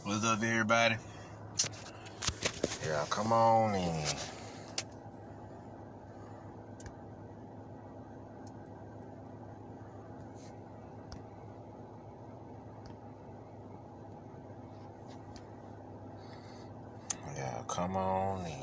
What's up, everybody? Yeah, come on in. Yeah, come on in.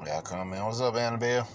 Yeah, come in. What's up, Annabelle?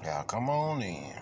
Yeah, come on in.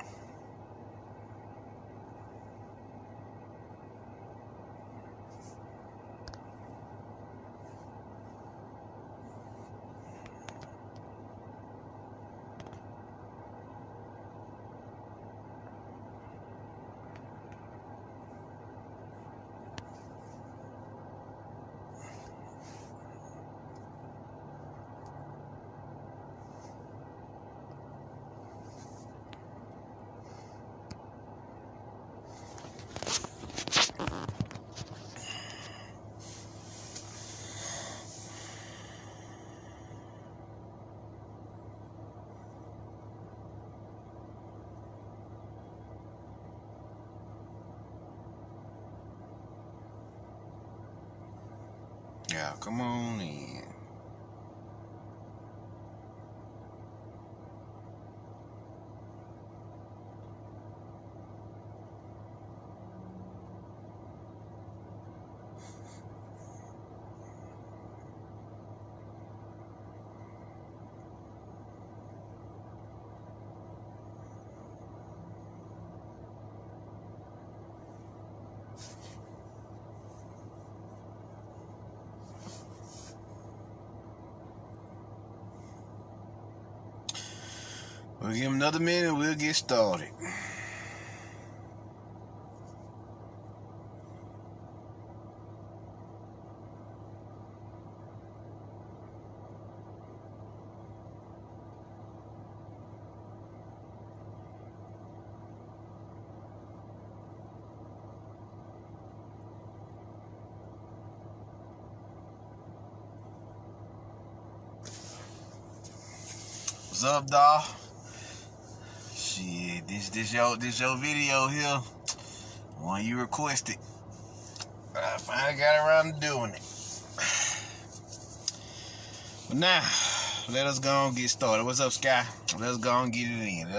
Yeah, come on in. We'll give him another minute and we'll get started. What's up, dawg? Shit, this your video here. One you requested. I finally got around to doing it. But now, let us go and get started. What's up, Sky? Let's go and get it in.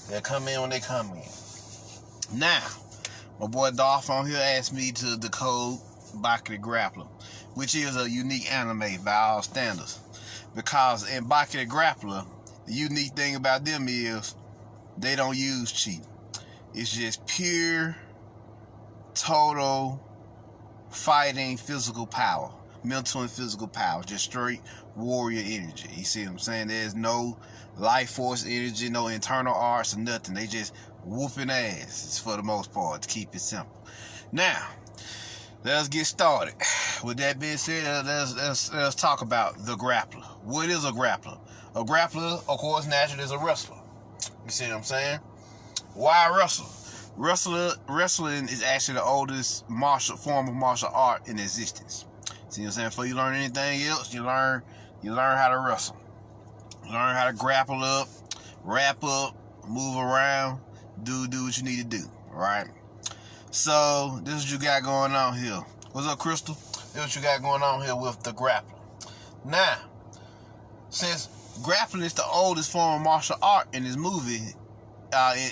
They'll come in when they come in. Now, my boy Dolph on here asked me to decode Baki the Grappler, which is a unique anime by all standards. Because in Baki the Grappler, the unique thing about them is they don't use cheat. It's just pure, total fighting physical power. Mental and physical power. Just straight warrior energy. You see what I'm saying? There's no life force energy, no internal arts or nothing. They just whooping ass for the most part, to keep it simple. Now, let's get started. With that being said, let's talk about the grappler. What is a grappler? A grappler, of course, naturally is a wrestler. You see what I'm saying? Why wrestle? Wrestling is actually the oldest form of martial art in existence. See what I'm saying? Before you learn anything else, you learn how to wrestle. You learn how to grapple up, wrap up, move around, do what you need to do. Right? So this is what you got going on here. What's up, Crystal? This is what you got going on here with the grappler. Now, since grappling is the oldest form of martial art in this movie,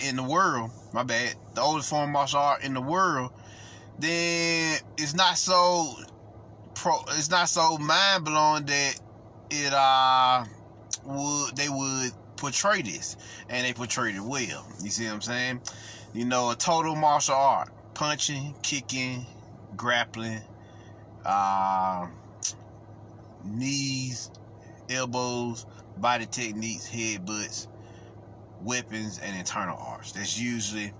in the world, my bad, the oldest form of martial art in the world, then it's not so mind blowing that they would portray this, and they portrayed it well. You see what I'm saying? You know, a total martial art: punching, kicking, grappling, knees, elbows, body techniques, headbutts, weapons, and internal arts. That's usually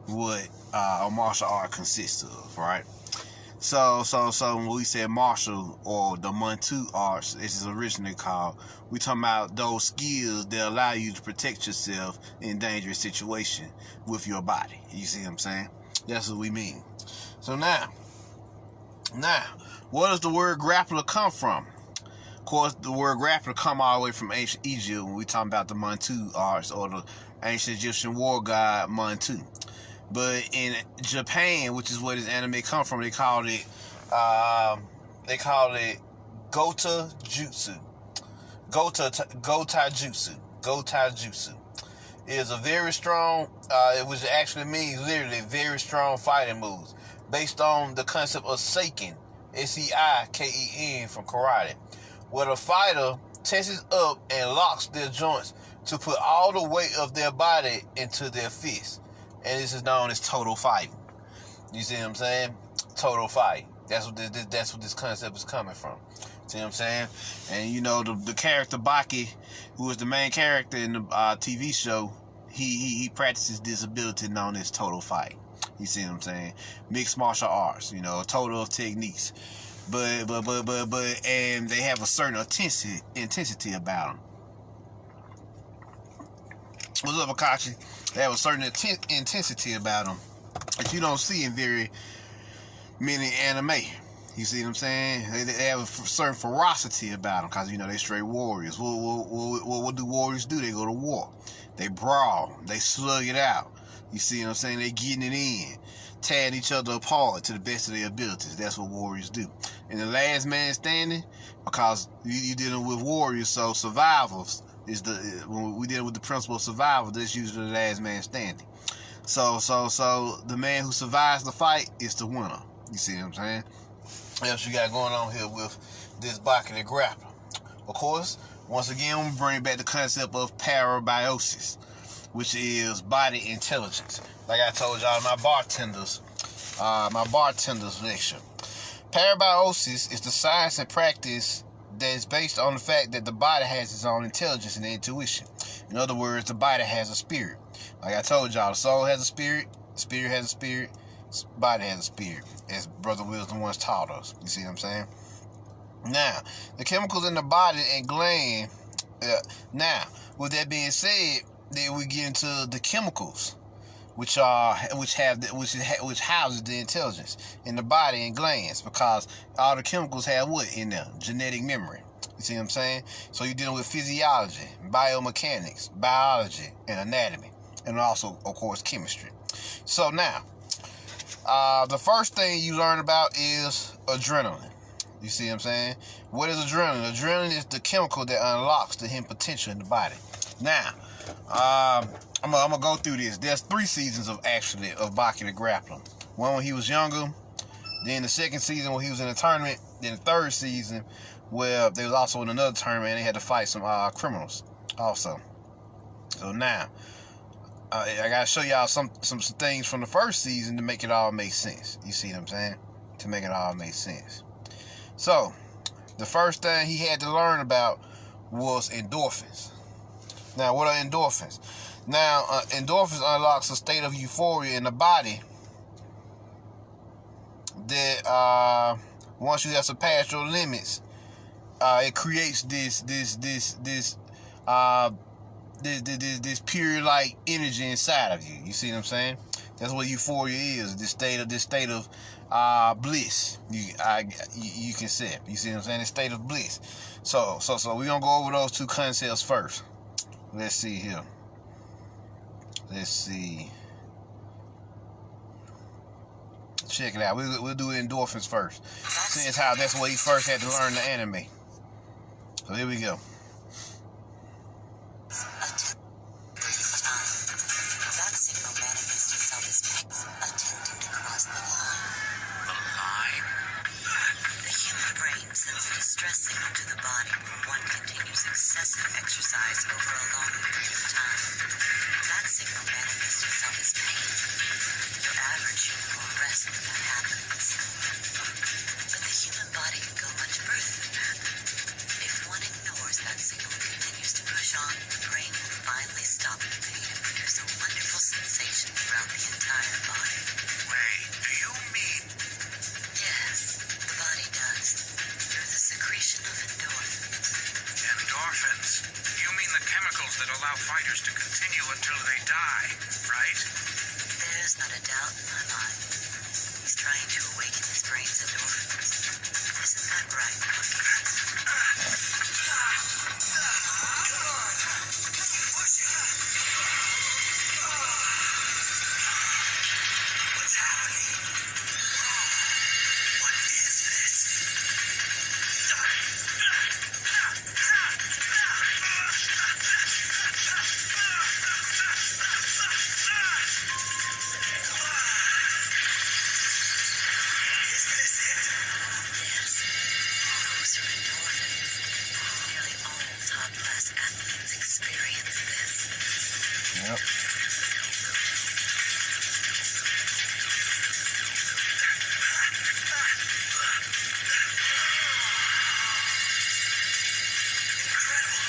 what a martial art consists of, right? So when we said martial or the Mantu arts, this is originally called, we talking about those skills that allow you to protect yourself in dangerous situations with your body. You see what I'm saying? That's what we mean. So now, where does the word grappler come from? Of course, the word grappler come all the way from ancient Egypt when we talking about the Mantu arts, or the ancient Egyptian war god Mantu. But in Japan, which is where this anime come from, they call it Gota Jutsu. Gota Jutsu is a very strong, which actually means literally very strong fighting moves, based on the concept of Seiken, S-E-I-K-E-N, from karate, where the fighter tenses up and locks their joints to put all the weight of their body into their fist. And this is known as total fighting. You see what I'm saying? Total fight. That's what this concept is coming from. See what I'm saying? And you know, the character Baki, who is the main character in the TV show, he practices this ability known as total fight. You see what I'm saying? Mixed martial arts. You know, a total of techniques, but and they have a certain intensity about them. What's up, Akachi? They have a certain intensity about them that you don't see in very many anime. You see what I'm saying? They have a certain ferocity about them because, you know, they straight warriors. What do warriors do? They go to war. They brawl. They slug it out. You see what I'm saying? They getting it in, tearing each other apart to the best of their abilities. That's what warriors do. And the last man standing, because you're dealing with warriors, so survivors when we deal with the principle of survival, that's usually the last man standing. So the man who survives the fight is the winner. You see what I'm saying? What else you got going on here with this Baki the Grappler? Of course, once again, we bring back the concept of parabiosis, which is body intelligence. Like I told y'all in my bartender's lecture. Parabiosis is the science and practice that is based on the fact that the body has its own intelligence and intuition. In other words, the body has a spirit. Like I told y'all, the soul has a spirit, spirit has a spirit, body has a spirit, as Brother Wisdom once taught us. You see what I'm saying? Now, the chemicals in the body and gland. Now, with that being said, then we get into the chemicals, which houses the intelligence in the body and glands, because all the chemicals have what in there? Genetic memory. You see what I'm saying? So you're dealing with physiology, biomechanics, biology, and anatomy, and also, of course, chemistry. So now, the first thing you learn about is adrenaline. You see what I'm saying? What is adrenaline? Adrenaline is the chemical that unlocks the hidden potential in the body. Now, I'm gonna go through this. There's 3 seasons of Baki the Grappler. One when he was younger, then the second season when he was in a tournament, then the third season where they was also in another tournament and they had to fight some criminals also. So now, I gotta show y'all some things from the first season to make it all make sense. You see what I'm saying? To make it all make sense. So, the first thing he had to learn about was endorphins. Now, what are endorphins? Now, endorphins unlocks a state of euphoria in the body that once you have surpassed your limits, it creates this pure-like energy inside of you. You see what I'm saying? That's what euphoria is. This state of bliss. You can say. You see what I'm saying? This state of bliss. So we're gonna go over those 2 concepts first. Let's see here. Let's see. Check it out. We'll do endorphins first. Since how that's what he first had to learn the anime. So here we go. That signal manifests itself as pegs attempting to cross the line. The line? The human brain sends a distress signal to the body when one continues excessive exercise over a long period of time. That signal manifests itself as pain. Your average human will rest when that happens. But the human body can go much further than that. If one ignores that signal and continues to push on, the brain will finally stop the pain and produce a wonderful sensation throughout the entire body. Wait, do you mean... Yes, the body does. Through the secretion of endorphins. Endorphins? You mean the chemicals that allow fighters to continue until they die, right? There's not a doubt in my mind. He's trying to awaken his brain's endorphins. Isn't that right, Baki? What's happening? What is this? Is this it? Yes. Those are endorphins. Nearly all top-class athletes experience this. Yep. Incredible.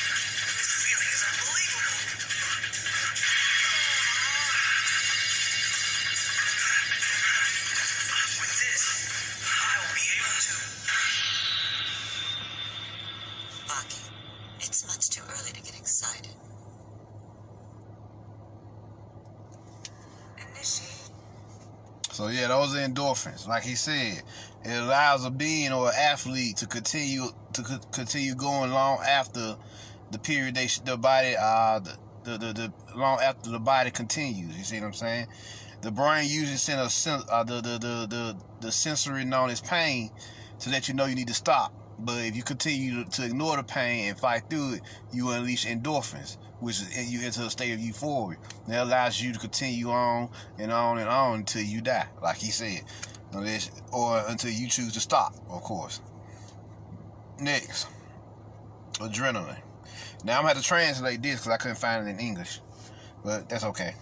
This feeling is unbelievable. With this, I will be able to... Baki, it's much too early to get excited. Initiate. So yeah, those are endorphins. Like he said, it allows a being or an athlete to continue going long after the period the body the long after the body continues. You see what I'm saying? The brain usually sends the sensory known as pain to let you know you need to stop. But if you continue to ignore the pain and fight through it, you unleash endorphins, which is you into a state of euphoria. That allows you to continue on and on and on until you die, like he said, or until you choose to stop, of course. Next, adrenaline. Now I'm gonna have to translate this because I couldn't find it in English, but that's okay.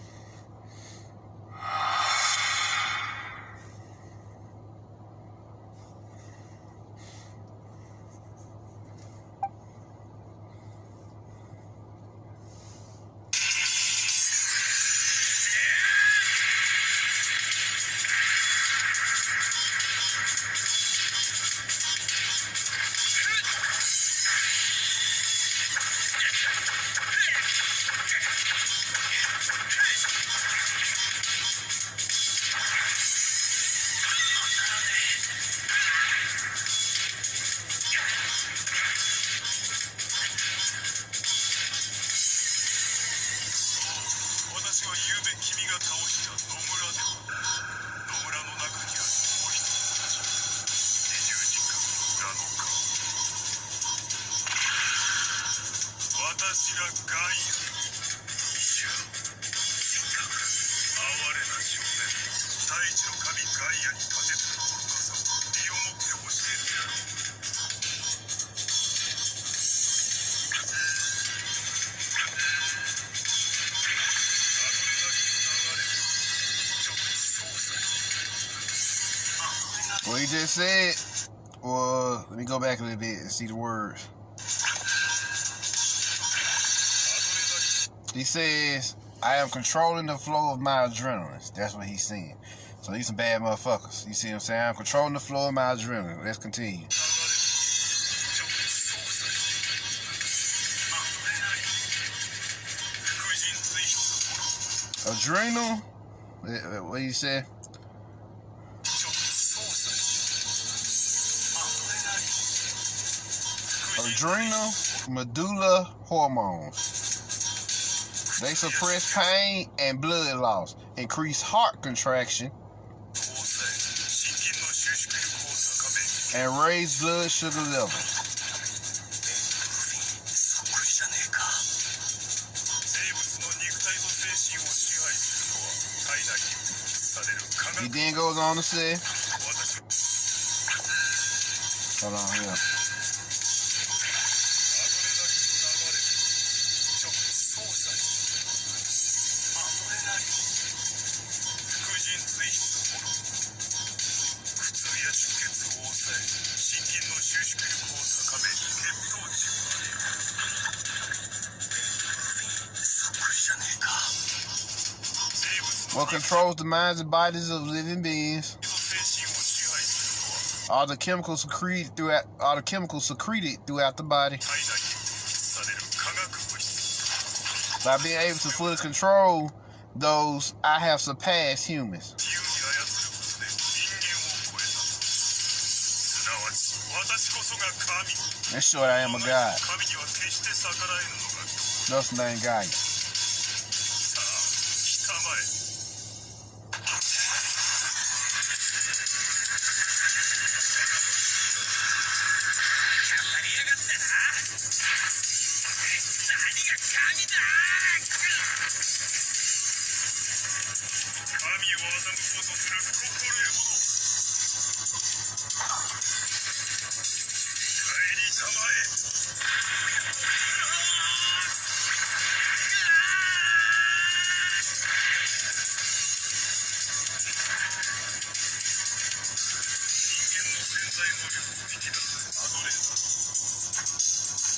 What he just said, well, let me go back a little bit and see the words. He says, I am controlling the flow of my adrenaline. That's what he's saying. So these some bad motherfuckers. You see what I'm saying? I'm controlling the flow of my adrenaline. Let's continue. Adrenal? What you say? Adrenal medulla hormones. They suppress pain and blood loss, increase heart contraction, and raise blood sugar levels. He then goes on to say, hold on here. What controls the minds and bodies of living beings are the chemicals secreted throughout the body. By being able to fully control those, I have surpassed humans. In short, I am a god. Thus name Gaia.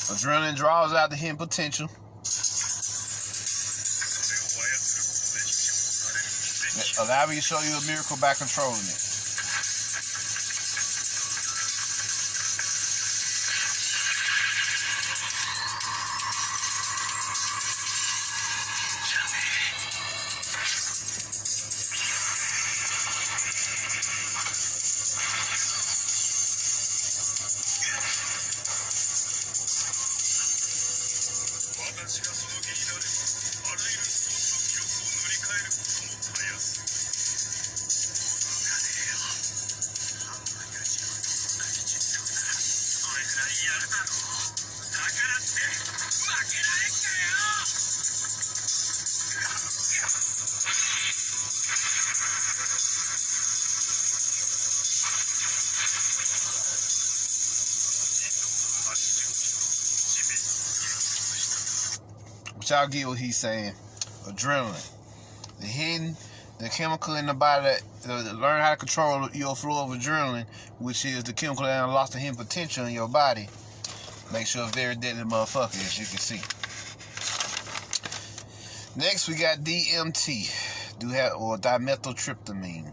Adrenaline draws out the hidden potential, allow me to show you a miracle by controlling it. But y'all get what he's saying. Adrenaline. The chemical in the body that learn how to control your flow of adrenaline, which is the chemical that unlocks the hidden potential in your body, makes you a very deadly motherfucker, as you can see. Next, we got DMT, or dimethyltryptamine.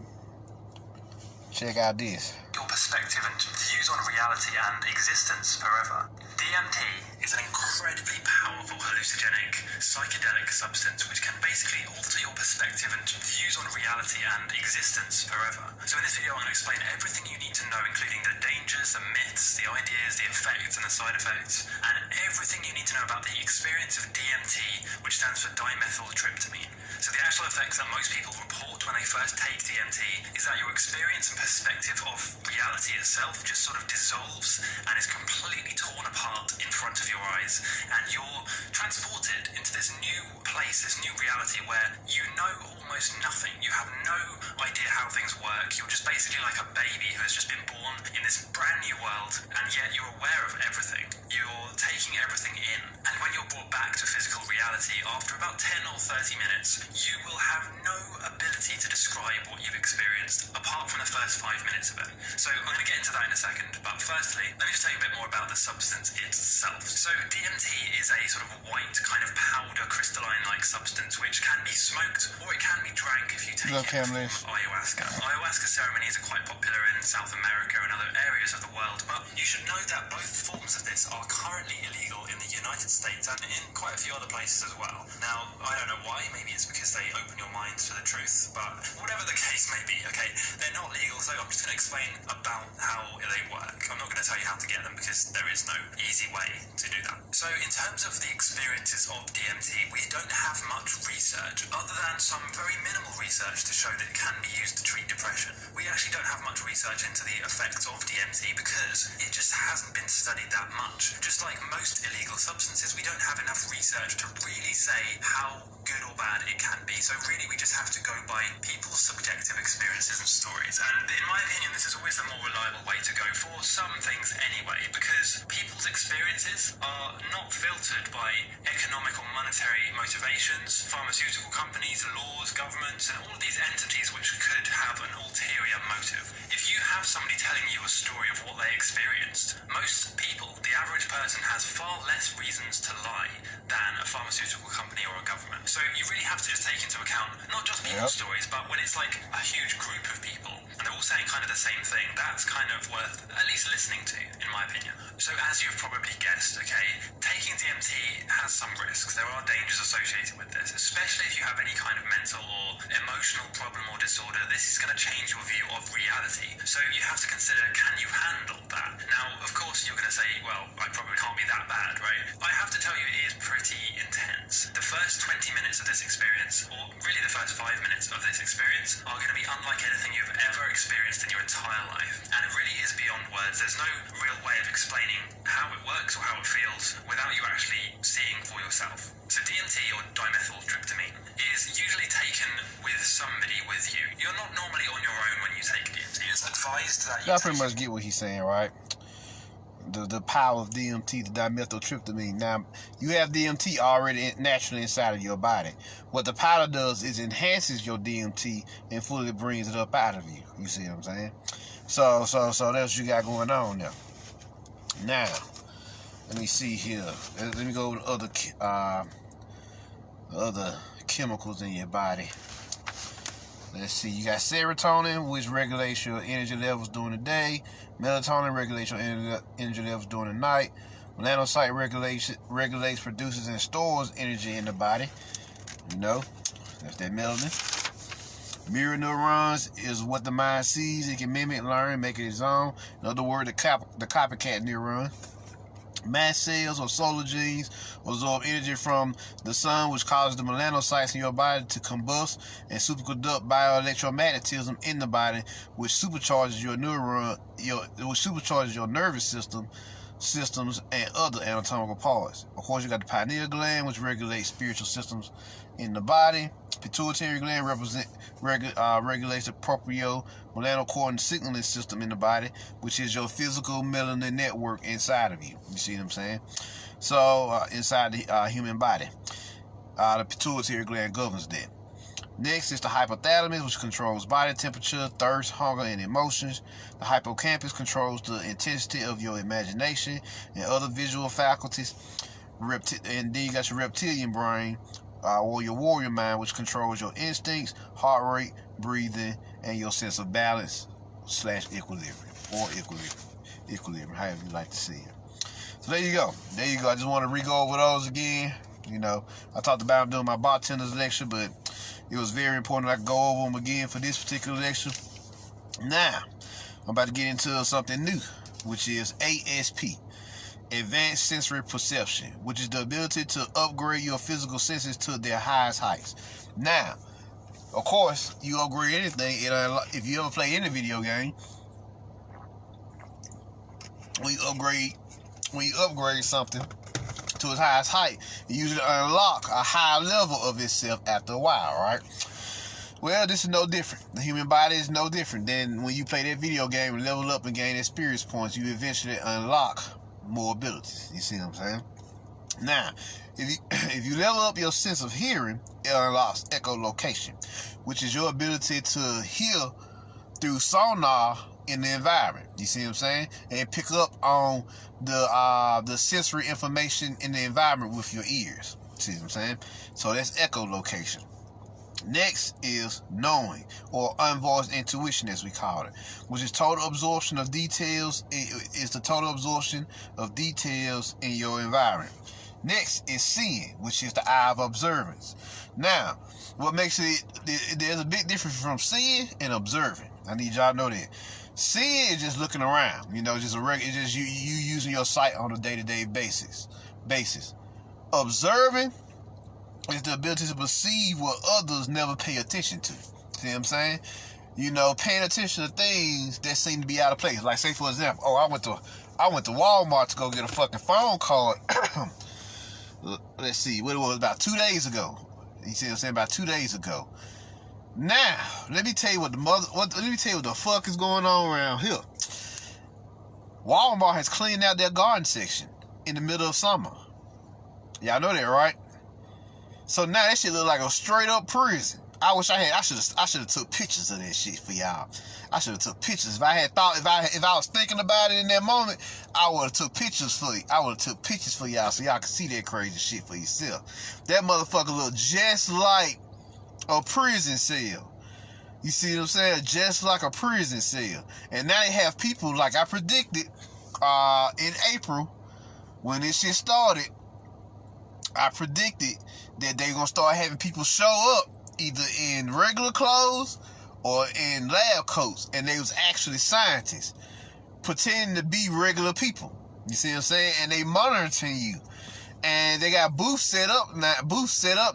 Check out this. Your perspective and views on reality and existence forever. DMT is an incredibly powerful hallucinogenic psychedelic substance which can basically alter your perspective and views on reality and existence forever. So in this video I'm going to explain everything you need to know, including the dangers, the myths, the ideas, the effects and the side effects, and everything you need to know about the experience of DMT, which stands for dimethyltryptamine. So the actual effects that most people report when they first take DMT is that your experience and perspective of reality itself just sort of dissolves and is completely torn apart in front of your eyes, and you're transported into this new place, this new reality where you know almost nothing. You have no idea how things work. You're just basically like a baby who has just been born in this brand new world, and yet you're aware of everything. You're taking everything in, and when you're brought back to physical reality after about 10 or 30 minutes, you will have no ability to describe what you've experienced apart from the first 5 minutes of it. So I'm going to get into that in a second, but firstly, let me just tell you a bit more about the substance itself. So DMT is a sort of white kind of powder crystalline-like substance which can be smoked or it can be drank if you take it from ayahuasca. Ayahuasca ceremonies are quite popular in South America and other areas of the world, but you should know that both forms of this are currently illegal in the United States and in quite a few other places as well. Now, I don't know why, maybe it's because they open your mind to the truth, but whatever the case may be, okay, they're not legal, so I'm just going to explain about how they work. I'm not going to tell you how to get them because there is no easy way to do that. So in terms of the experiences of DMT, we don't have much research other than some very minimal research to show that it can be used to treat depression. We actually don't have much research into the effects of DMT because it just hasn't been studied that much. Just like most most illegal substances, we don't have enough research to really say how good or bad it can be. So really we just have to go by people's subjective experiences and stories. And in my opinion, this is always the more reliable way to go for some things anyway, because people's experiences are not filtered by economic or monetary motivations, pharmaceutical companies, laws, governments, and all of these entities which could have an ulterior motive. If you have somebody telling you a story of what they experienced, most people, the average person, has far less reasons to lie than a pharmaceutical company or a government. So you really have to just take into account not just people's stories, but when it's like a huge group of people and they're all saying kind of the same thing, that's kind of worth at least listening to, in my opinion. So as you've probably guessed, okay, taking DMT has some risks. There are dangers associated with this, especially if you have any kind of mental or emotional problem or disorder. This is going to change your view of reality. So you have to consider, can you handle that? Now, of course, you're going to say, well, I probably can't be that bad, right? I have to tell you, it is pretty intense. The first 20 minutes of this experience, or really the first 5 minutes of this experience, are going to be unlike anything you've ever experienced in your entire life. And it really is beyond words. There's no real way of explaining how it works or how it feels without you actually seeing for yourself. So DMT, or dimethyltryptamine, is usually taken with somebody with you. You're not normally on your own when you take DMT. It's advised that you Y'all pretty much get what he's saying, right? The power of DMT, the dimethyltryptamine. Now, you have DMT already naturally inside of your body. What the powder does is enhances your DMT and fully brings it up out of you. You see what I'm saying? So that's what you got going on there. Now, let me see here. Let me go over the other chemicals in your body. Let's see. You got serotonin, which regulates your energy levels during the day. Melatonin regulates your energy levels during the night. Melanocyte regulates, produces, and stores energy in the body. You know, that's that melanin. Mirror neurons is what the mind sees. It can mimic, learn, make it its own. In other words, the copycat neuron. Mast cells or solar genes absorb energy from the sun, which causes the melanocytes in your body to combust and superconduct bioelectromagnetism in the body, which supercharges your nervous systems and other anatomical parts. Of course, you got the pineal gland, which regulates spiritual systems in the body. Pituitary gland regulates the proprio-melanocortin signaling system in the body, which is your physical melanin network inside of you. You see what I'm saying? So, inside the human body, the pituitary gland governs that. Next is the hypothalamus, which controls body temperature, thirst, hunger, and emotions. The hippocampus controls the intensity of your imagination and other visual faculties. And then you got your reptilian brain, or your warrior mind, which controls your instincts, heart rate, breathing, and your sense of balance / equilibrium, or equilibrium, however you like to see it. So there you go. I just want to re-go over those again. You know, I talked about them during my bartender's lecture, but it was very important I could go over them again for this particular lecture. Now, I'm about to get into something new, which is ASP. Advanced sensory perception, which is the ability to upgrade your physical senses to their highest heights. Now, of course, you upgrade anything. If you ever play any video game, when you upgrade something to its highest height, it usually unlock a high level of itself after a while, right? Well, this is no different. The human body is no different than when you play that video game and level up and gain experience points. You eventually unlock more abilities. You see what I'm saying? Now, if you level up your sense of hearing, it unlocks echolocation, which is your ability to hear through sonar in the environment. You see what I'm saying? And pick up on the sensory information in the environment with your ears. See what I'm saying? So that's echolocation. Next is knowing, or unvoiced intuition as we call it, which is total absorption of details. It's the total absorption of details in your environment. Next is seeing, which is the eye of observance. Now, what makes it, there's a big difference from seeing and observing. I need y'all to know that. Seeing is just looking around, just it's just you using your sight on a day-to-day basis. Observing is the ability to perceive what others never pay attention to. See what I'm saying? Paying attention to things that seem to be out of place. Like, say, for example, I I went to Walmart to go get a fucking phone call. Let's see, what it was about 2 days ago. You see what I'm saying? About 2 days ago. Now, let me tell you what the fuck is going on around here. Walmart has cleaned out their garden section in the middle of summer. Y'all know that, right? So now that shit look like a straight up prison. I should have took pictures of that shit for y'all. I should have took pictures. If I was thinking about it in that moment, I would have took pictures for you. I would have took pictures for y'all so y'all can see that crazy shit for yourself. That motherfucker look just like a prison cell. You see what I'm saying? Just like a prison cell. And now they have people, like I predicted in April when this shit started. I predicted that they're gonna start having people show up either in regular clothes or in lab coats, and they was actually scientists pretending to be regular people. You see what I'm saying? And they monitoring you, and they got booths set up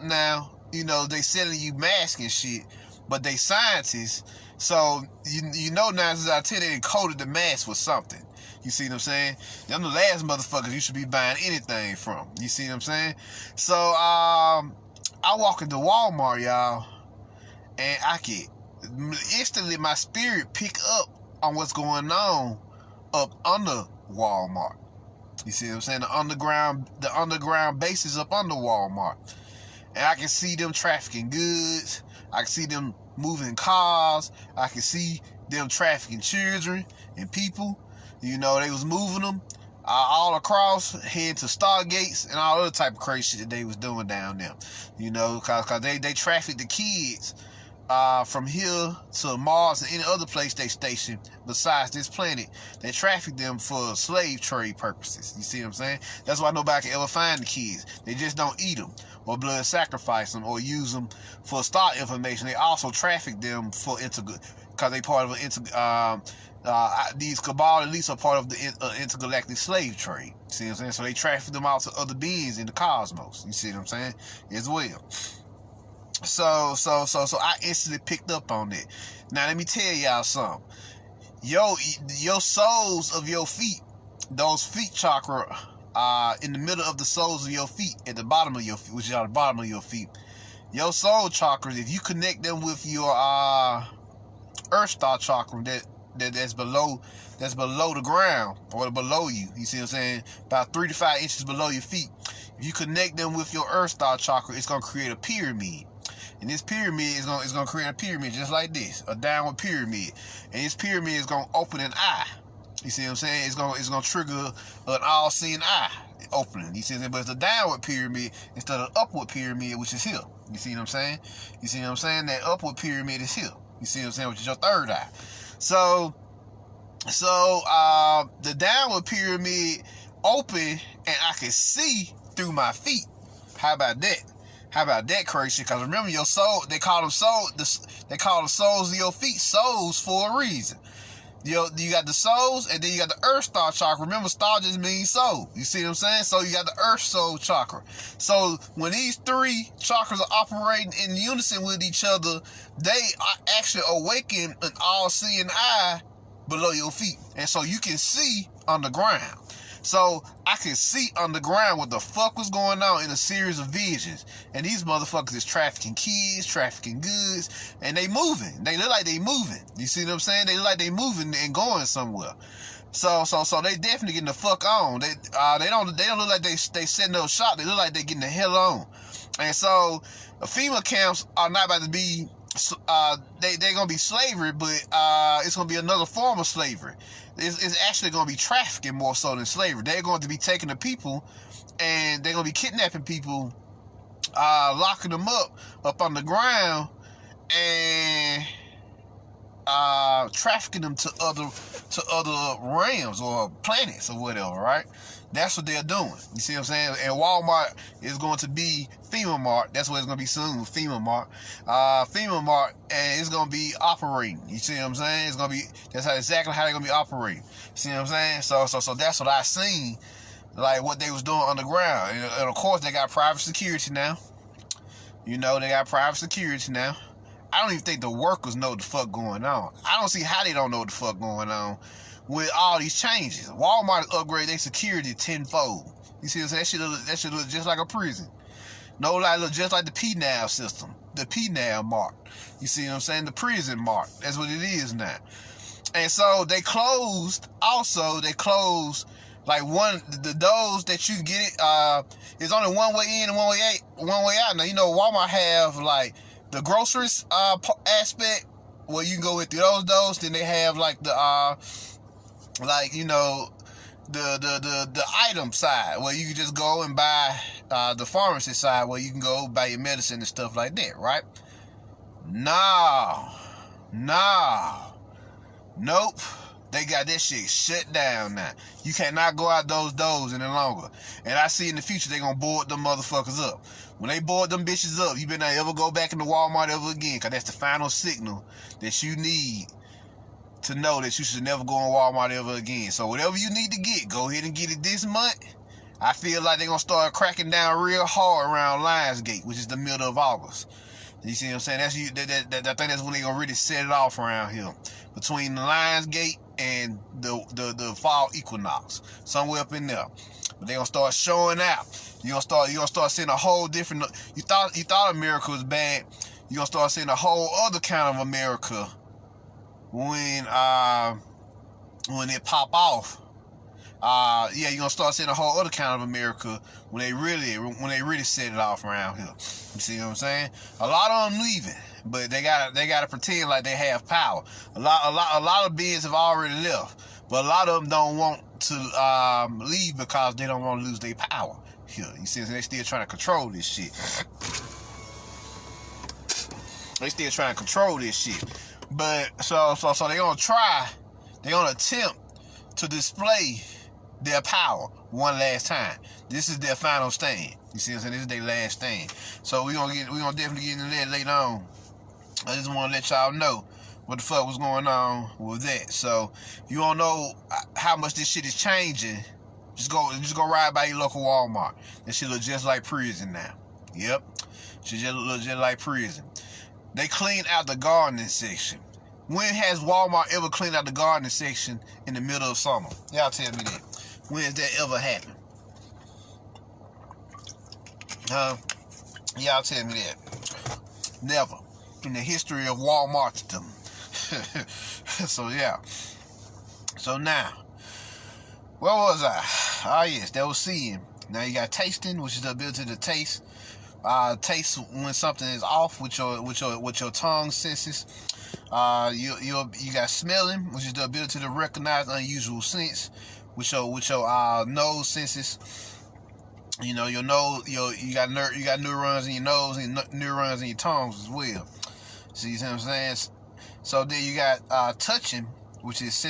now. You know, they selling you masks and shit, but they scientists, so you know 9 times out of 10 they encoded the mask with something. You see what I'm saying? Them the last motherfuckers you should be buying anything from. You see what I'm saying? So I walk into Walmart, y'all, and I can instantly my spirit pick up on what's going on up under Walmart. You see what I'm saying? The underground bases up under Walmart. And I can see them trafficking goods. I can see them moving cars. I can see them trafficking children and people. You know, they was moving them all across, heading to Stargates and all other type of crazy shit that they was doing down there. You know, cause they trafficked the kids from here to Mars and any other place they stationed besides this planet. They traffic them for slave trade purposes. You see what I'm saying? That's why nobody can ever find the kids. They just don't eat them or blood sacrifice them or use them for star information. They also traffic them for because they part of an these cabal elites are part of the intergalactic slave trade. See what I'm saying? So they traffic them out to other beings in the cosmos. You see what I'm saying? As well. So I instantly picked up on that. Now let me tell y'all something. Your soles of your feet, those feet chakra, in the middle of the soles of your feet, at the bottom of your feet, which is at the bottom of your feet. Your soul chakras, if you connect them with your Earth Star chakra that's below the ground or below you. You see what I'm saying? About 3 to 5 inches below your feet. If you connect them with your Earth Star chakra, it's gonna create a pyramid. And this pyramid is gonna create a pyramid just like this, a downward pyramid. And this pyramid is gonna open an eye. You see what I'm saying? It's gonna trigger an all-seeing eye opening. You see what I'm saying? But it's a downward pyramid instead of upward pyramid, which is here. You see what I'm saying? You see what I'm saying? That upward pyramid is here. You see what I'm saying? Which is your third eye. So the downward pyramid open and I can see through my feet. How about that? How about that crazy? Because remember, your soul, they call the soles of your feet souls for a reason. You got the souls, and then you got the Earth Star chakra. Remember, star just means soul. You see what I'm saying? So you got the Earth soul chakra. So when these three chakras are operating in unison with each other, they are actually awaken an all-seeing eye below your feet. And so you can see underground. So I can see underground what the fuck was going on in a series of visions. And these motherfuckers is trafficking kids, trafficking goods, and they moving. They look like they moving. You see what I'm saying? They look like they moving and going somewhere. So they definitely getting the fuck on. They don't look like they setting up shop. They look like they getting the hell on. And so FEMA camps are not about to be they're gonna be slavery, but it's gonna be another form of slavery. It's actually gonna be trafficking more so than slavery. They're going to be taking the people and they're gonna be kidnapping people, locking them up on the ground and trafficking them to other realms or planets or whatever, right? That's what they're doing. You see what I'm saying? And Walmart is going to be FEMA Mart. That's what it's going to be soon, FEMA Mart. FEMA Mart, and it's going to be operating. You see what I'm saying? It's going to be, that's exactly how they're going to be operating. See what I'm saying? So that's what I seen, like what they was doing underground. And of course, they got private security now. You know, they got private security now. I don't even think the workers know what the fuck going on. I don't see how they don't know what the fuck going on with all these changes. Walmart upgrade their security tenfold. You see what I'm saying? That shit look just like a prison. No lie, look just like the PNAL system. The PNAL mark. You see what I'm saying? The prison mark. That's what it is now. And so they closed, like those that you get, it's only one way in and one way out. Now, you know, Walmart have like the groceries aspect where you can go with those. Then they have like the like, you know, the item side where you can just go and buy, the pharmacy side where you can go buy your medicine and stuff like that, right? Nope. They got that shit shut down now. You cannot go out those doors any longer. And I see in the future they gonna board them motherfuckers up. When they board them bitches up, you better not ever go back into Walmart ever again, because that's the final signal that you need to know that you should never go in Walmart ever again. So whatever you need to get, go ahead and get it this month. I feel like they're gonna start cracking down real hard around Lionsgate, which is the middle of August. You see what I'm saying? I think that's when they're gonna really set it off around here. Between the Lionsgate and the fall equinox. Somewhere up in there. But they're gonna start showing out. You're gonna start seeing a whole different, you thought America was bad. You're gonna start seeing a whole other kind of America when it pop off. You're gonna start seeing a whole other kind of America when they really set it off around here. You see what I'm saying? A lot of them leaving, but they gotta pretend like they have power. A lot of beings have already left, but a lot of them don't want to leave because they don't want to lose their power here. You see, they still trying to control this shit. But so they gonna attempt to display their power one last time. This is their final stand. You see what I'm saying? This is their last stand. So we're gonna definitely get into that later on. I just want to let y'all know what the fuck was going on with that. So if you don't know how much this shit is changing, just go ride by your local Walmart. That shit look just like prison now. Yep. Shit just look just like prison. They cleaned out the gardening section. When has Walmart ever cleaned out the gardening section in the middle of summer? Y'all tell me that. When has that ever happened? Y'all tell me that. Never. In the history of Walmartdom. So yeah. So now, where was I? Ah yes, that was seeing. Now you got tasting, which is the ability to taste. Taste when something is off with your tongue senses. You got smelling, which is the ability to recognize unusual scents with your nose senses. You know, your nose, you got neurons in your nose and neurons in your tongues as well. See what I'm saying? So then you got touching, which is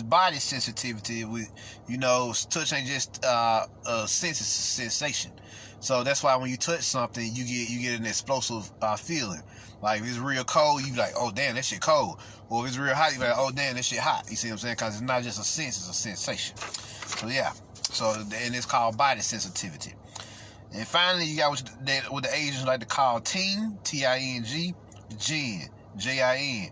body sensitivity. Touch ain't just a sense, it's a sensation. So that's why when you touch something, you get an explosive feeling. Like if it's real cold, you be like, oh damn, that shit cold. Or if it's real hot, you be like, oh damn, that shit hot. You see what I'm saying? Because it's not just a sense, it's a sensation. So yeah. So and it's called body sensitivity. And finally, you got what the Asians like to call ting, T-I-N-G, jin, J-I-N,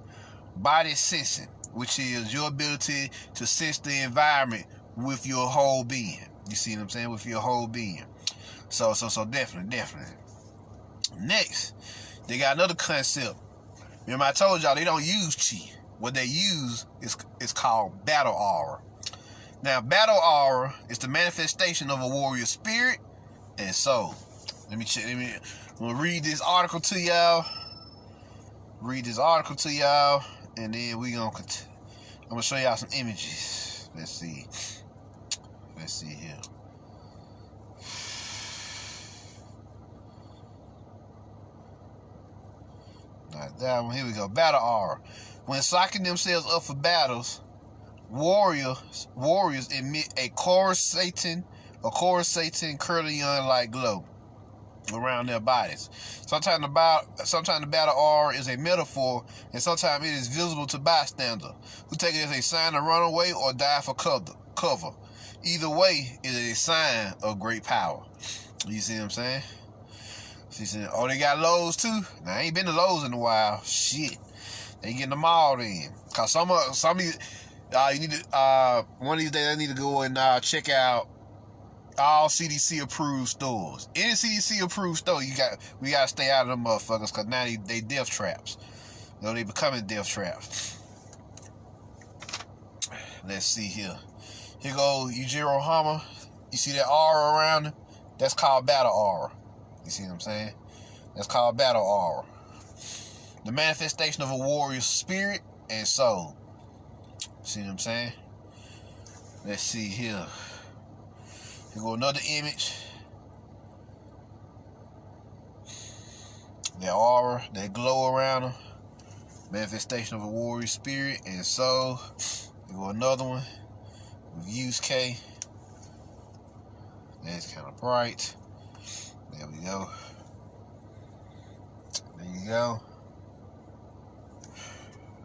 body sensing, which is your ability to sense the environment with your whole being. You see what I'm saying? With your whole being. So definitely. Next, they got another concept. Remember I told y'all they don't use chi. What they use is called battle aura. Now, battle aura is the manifestation of a warrior spirit and soul. I'm gonna read this article to y'all. And then I'm gonna show y'all some images. Let's see here. Alright, that one. Here we go. Battle aura. When psyching themselves up for battles, warriors emit a coruscating Curlion-like glow around their bodies. Sometimes the battle aura is a metaphor, and sometimes it is visible to bystanders who take it as a sign to run away or die for cover. Either way, it is a sign of great power. You see what I'm saying? She said, oh, they got lows too? Now, I ain't been to Lowe's in a while. Shit. They getting them all in. Cause some of you, You need to one of these days I need to go and check out all CDC approved stores. Any CDC approved store, we gotta stay out of them motherfuckers, cause now they death traps. You know, they becoming death traps. Let's see here. Here go Yujiro Hama. You see that aura around him? That's called battle aura. You see what I'm saying? That's called battle aura. The manifestation of a warrior's spirit and soul. See what I'm saying? Let's see here. Here go another image. That aura, that glow around him. Manifestation of a warrior's spirit and soul. Here go another one. With use K. That's kind of bright. There we go. There you go.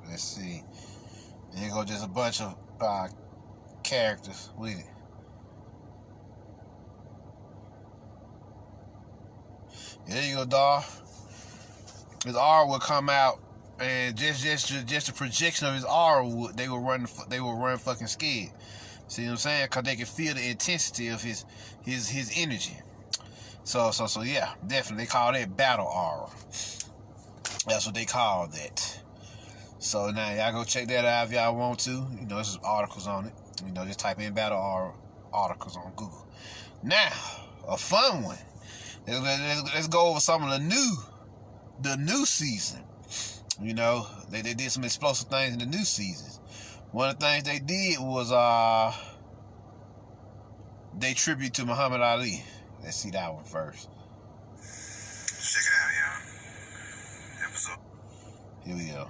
Let's see. Here go just a bunch of characters with it. Yeah, there you go, Darth. His aura will come out, and just the projection of his aura, they will run fucking scared. See what I'm saying? Cause they can feel the intensity of his energy. So yeah, definitely they call that battle aura. That's what they call that. So now y'all go check that out if y'all want to. You know, there's articles on it. You know, just type in battle aura articles on Google. Now, a fun one. Let's go over some of the new season. You know, they did some explosive things in the new seasons. One of the things they did was they tribute to Muhammad Ali. Let's see that one first. Check it out, y'all. Episode. Here we go.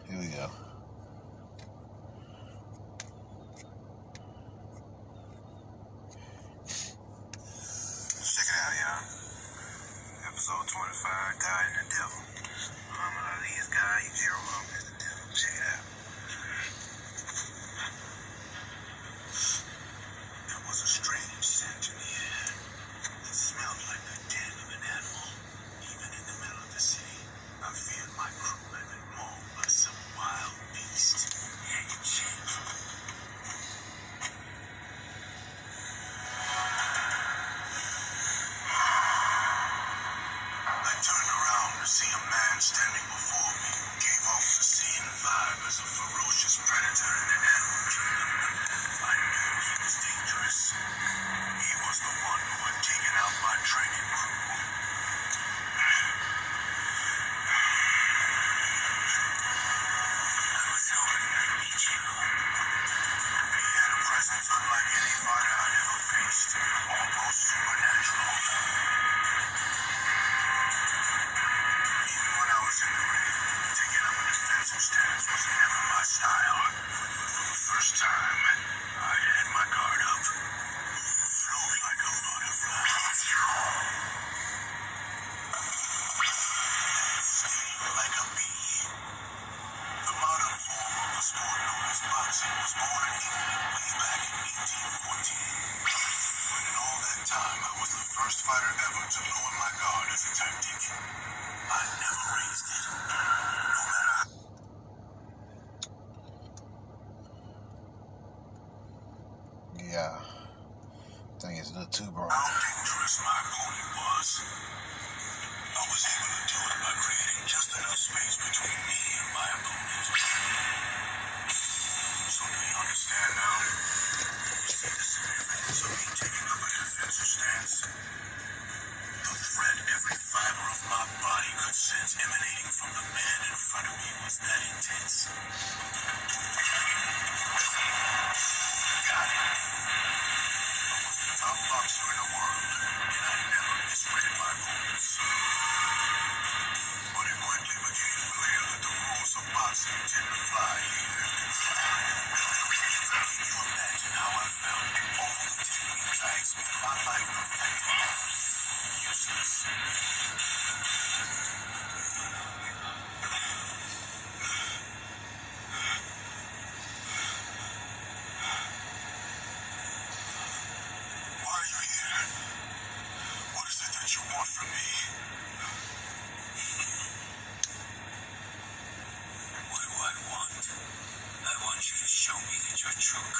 Check it out, y'all. Episode 25, God and the Devil. Muhammad Ali is God, Yujiro Hama is the devil. Check it out. There was a strange scent in the air. It smelled like the den of an animal. Even in the middle of the city, I feared my crew had been mauled by some wild beast. Yeah, you changed. I turned around to see a man standing before me who gave off the same vibe as a ferocious predator in an animal kingdom. I knew he was dangerous. He was the one who had taken out my training crew. I was hoping I'd meet you. He had a presence unlike any fighter I'd ever faced. Almost supernatural. Even when I was in the ring, taking up a defensive stance was never my style. But for the first time, I had my guard up. Flew like a butterfly. Sting like a bee. The modern form of the sport known as boxing was born in England way back in 1814. But in all that time, I was the first fighter ever to lower my guard as a tactic. I never raised it. No matter how Yeah, I think it's a little too bright. dangerous my opponent was. I was able to do it by creating just enough space between me and my opponent. So do you understand now? You see the significance of me taking up a defensive stance? The threat every fiber of my body could sense emanating from the man in front of me was that intense. Got it. I was the top boxer in the world, and I never misread my opponents. But it quickly became clear that the rules of boxing didn't apply here. Can you imagine how I felt? All the techniques I had spent my life perfecting. Useless. Why are you here? What is it that you want from me? What do I want? I want you to show me that you're truly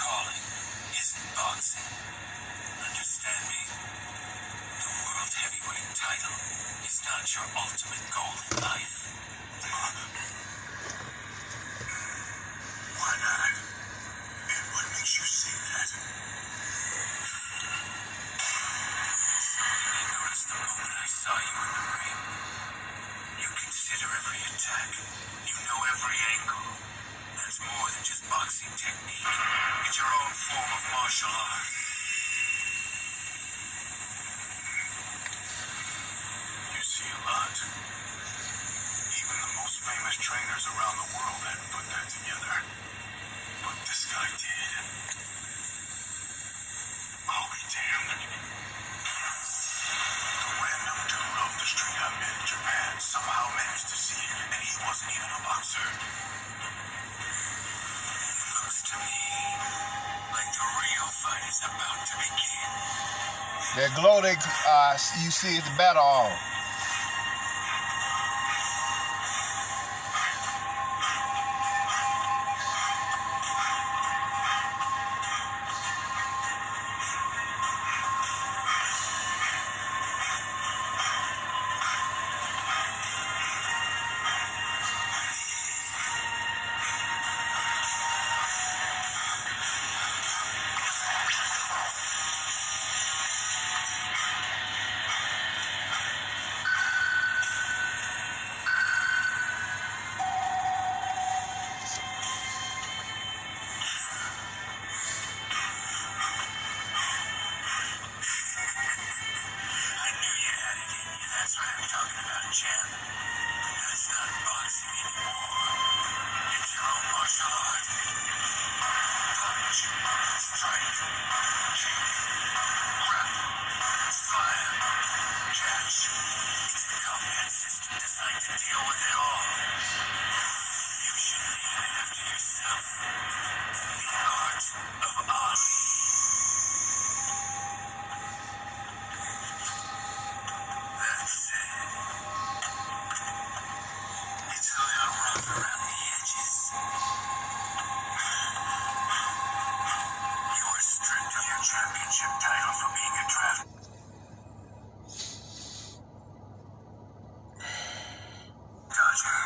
wasn't even a boxer. Looks to me like the real fight is about to begin. That glow that you see at the battle hall. That's what I'm talking about, champ. That's not boxing anymore. It's your own martial art. Punch, strike, kick, grapple, slam, catch. It's a combat system designed to deal with it all. You should name it after yourself. The art of Ali. That's it. It's a little rough around the edges. You were stripped of your championship title for being a draft. Dodger.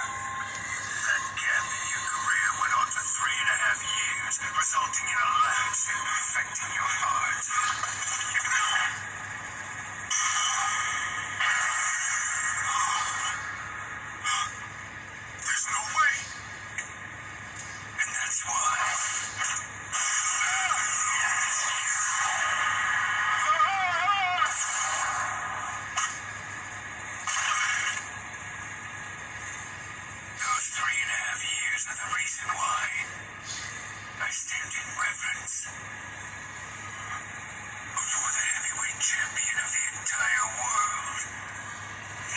That gap in your career went on for 3.5 years, resulting in a lapse in perfecting your heart. There's no way. And that's why. Those 3.5 years are the reason why I stand in reverence before the heavyweight champion of the entire world,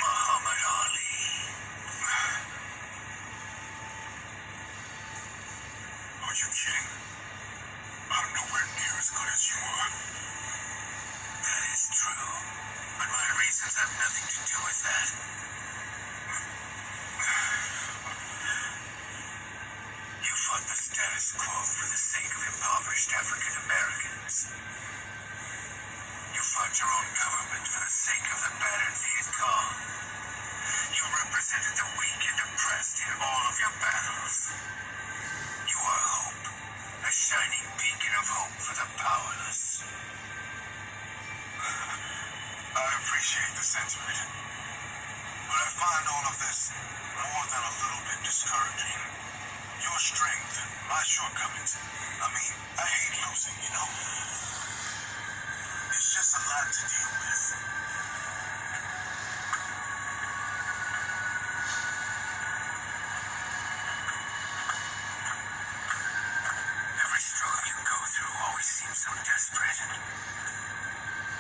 Muhammad Ali. Are you kidding? I'm nowhere near as good as you are. That is true, but my reasons have nothing to do with that. You fought the status quo for the sake of impoverished African Americans. You fought your own government for the sake of the battered Viet Cong. You represented the weak and oppressed in all of your battles. You are hope, a shining beacon of hope for the powerless. I appreciate the sentiment, but I find all of this more than a little bit discouraging. Your strength and my shortcomings. I mean, I hate losing, you know? It's just a lot to deal with. Every struggle you go through always seems so desperate.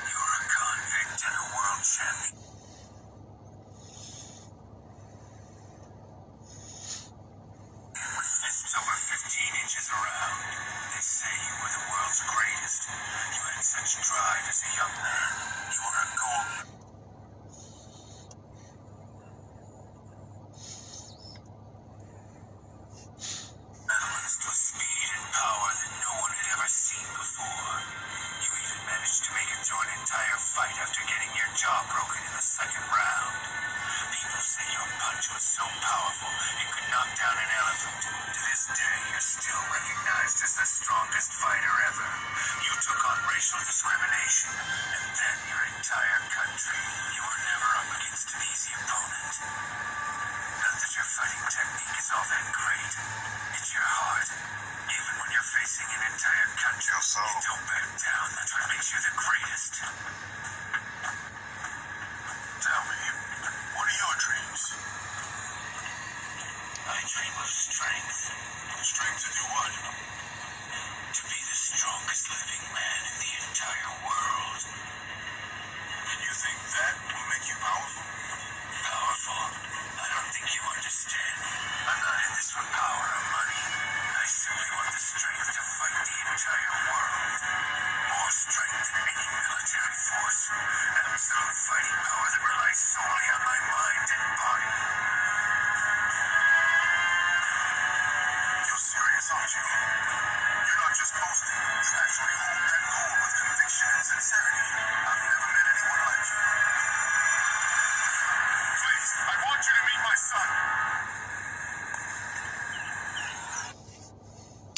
You're a convict and a world champion. With fists over 15 inches around, they say you were the world's greatest. You had such drive as a young man. You were a golden. Medalist with speed and power that no one had ever seen before. You even managed to make it through an entire fight after getting your jaw broken in the second round. People say your punch was so powerful it could knock down an elephant. To this day, you're still recognized as the strongest fighter ever. You took on racial discrimination, and then your entire country. You were never up against an easy opponent. Not that your fighting technique is all that great. It's your heart. Even when you're facing an entire country, you don't back down. That's what makes you the greatest. Tell me, what are your dreams? I dream of strength. Strength to do what? To be the strongest living man in the entire world. And you think that will make you powerful? Powerful? I don't think you understand. force, absolute fighting power that relies solely on my mind and body. You're serious, aren't you? You're not just boasting. You actually hold that goal with conviction and sincerity. I've never met anyone like you. Please, I want you to meet my son.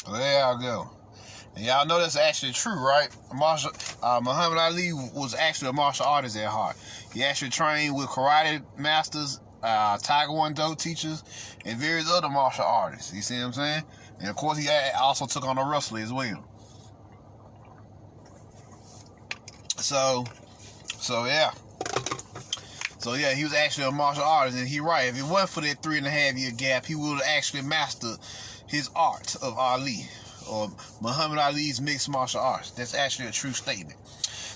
Well, there y'all go. And y'all know that's actually true, right? Muhammad Ali was actually a martial artist at heart. He actually trained with karate masters, taekwondo teachers, and various other martial artists. You see what I'm saying? And of course, he also took on a wrestler as well. So yeah. So yeah, he was actually a martial artist, and he right. If it wasn't for that 3.5 year gap, he would have actually mastered his art of Ali, or Muhammad Ali's mixed martial arts. That's actually a true statement.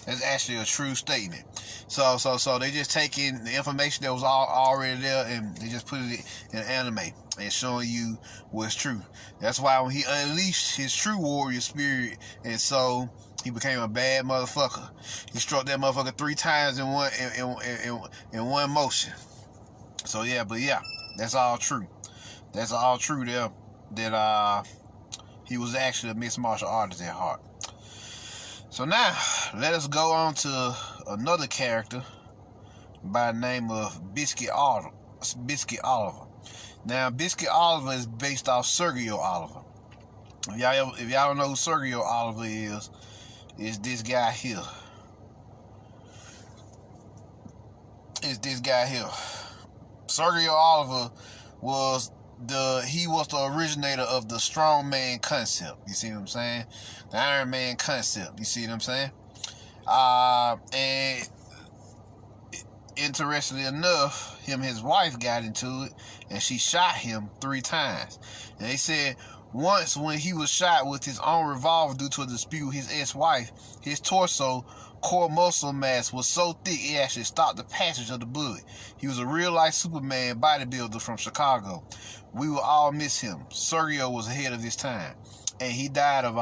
That's actually a true statement. So they just taking the information that was already there, and they just put it in anime and showing you what's true. That's why when he unleashed his true warrior spirit, and so he became a bad motherfucker. He struck that motherfucker 3 times in one motion. So yeah, but yeah, that's all true. That's all true there. That he was actually a mixed martial artist at heart. So now, let us go on to another character by the name of Biscuit Oliva. Now, Biscuit Oliva is based off Sergio Oliva. If y'all don't know who Sergio Oliva is this guy here. It's this guy here. Sergio Oliva was the originator of the strongman concept. You see what I'm saying? The Iron Man concept. You see what I'm saying? And interestingly enough, him and his wife got into it, and she shot him 3 times. And they said once when he was shot with his own revolver due to a dispute with his ex-wife, his torso core muscle mass was so thick it actually stopped the passage of the bullet. He was a real-life Superman bodybuilder from Chicago. We will all miss him. Sergio was ahead of his time, and he died of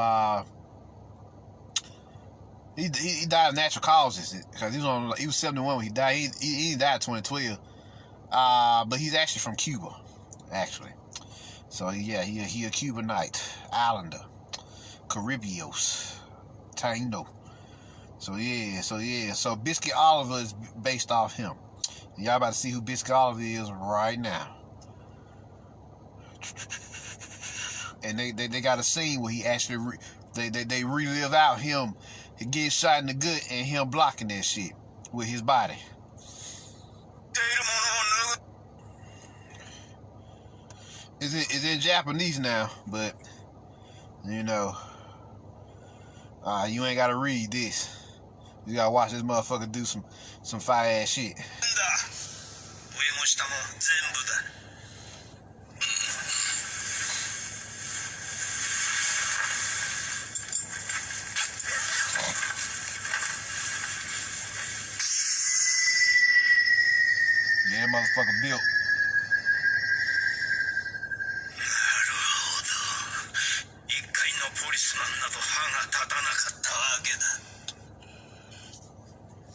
he died of natural causes because he was 71 when he died. He died in 2012, but he's actually from Cuba, actually. So yeah, he a Cubanite, Islander, Caribios, Taino. So Biscuit Oliva is based off him. Y'all about to see who Biscuit Oliva is right now. And they got a scene where he actually they relive out him getting shot in the gut and him blocking that shit with his body. It's in Japanese now, but you know, you ain't gotta read this. You gotta watch this motherfucker do some fire ass shit. Yeah, that motherfucker built.